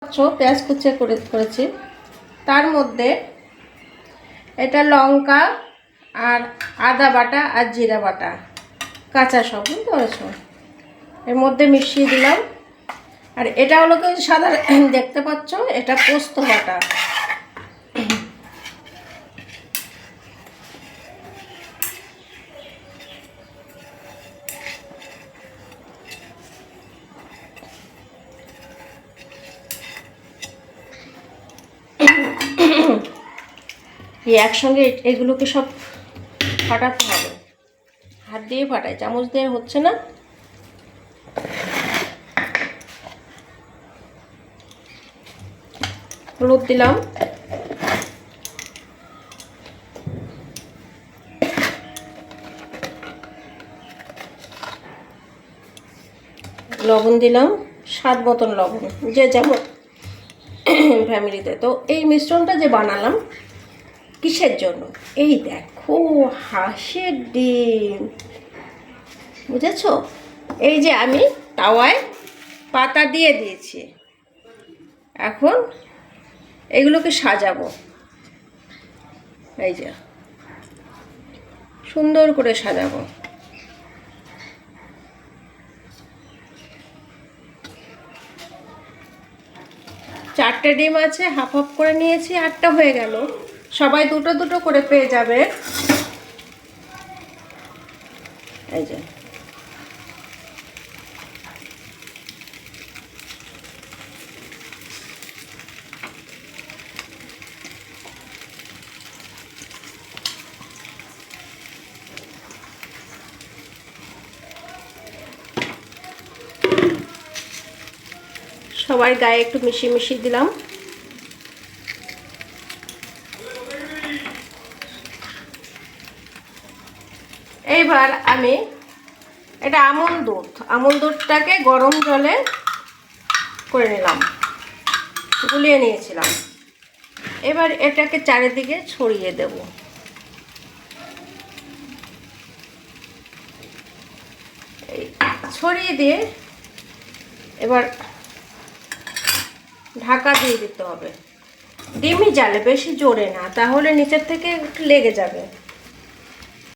পাচ্ছ পেঁয়াজ কুচি করেছি, তার মধ্যে এটা লঙ্কা আর আদা বাটা আর জিরা বাটা কাঁচা সব বুঝতে পারছো, এর মধ্যে মিশিয়ে দিলাম। আর এটা হলো কি সাদা দেখতে পাচ্ছ, এটা পোস্ত বাটা। একসঙ্গে এগুলোকে সব ফাটাতে হবে, হাত দিয়ে ফাটাই, চামচ দিয়ে হচ্ছে না। হলুদ দিলাম, লবণ দিলাম, স্বাদ মতন লবণ, যে যেমন ফ্যামিলিতে। তো এই মিশ্রণটা যে বানালাম কিসের জন্য, এই দেখো হাঁসের ডিম, বুঝেছ? এই যে আমি তাওয়ায় পাতা দিয়ে দিয়েছি, এখন এগুলোকে সাজাবো। এই যে সুন্দর করে সাজাবো। চারটে ডিম আছে, হাফ হাফ করে নিয়েছি, 8টা হয়ে গেল। সবাই দুটো দুটো করে পেয়ে যাবে। এই যে সবার গায়ে একটু মিশিয়ে মিশিয়ে দিলাম। এইবার আমি এটা আমল দুধটাকে গরম জলে করে নিলাম, গুলিয়ে নিয়েছিলাম। এবার এটাকে চারিদিকে ছড়িয়ে দেব। এই ছড়িয়ে দিয়ে এবার ঢাকা দিয়ে দিতে হবে, ডিমি জালে, বেশি জোরে না, তাহলে নিচের থেকে একটু লেগে যাবে।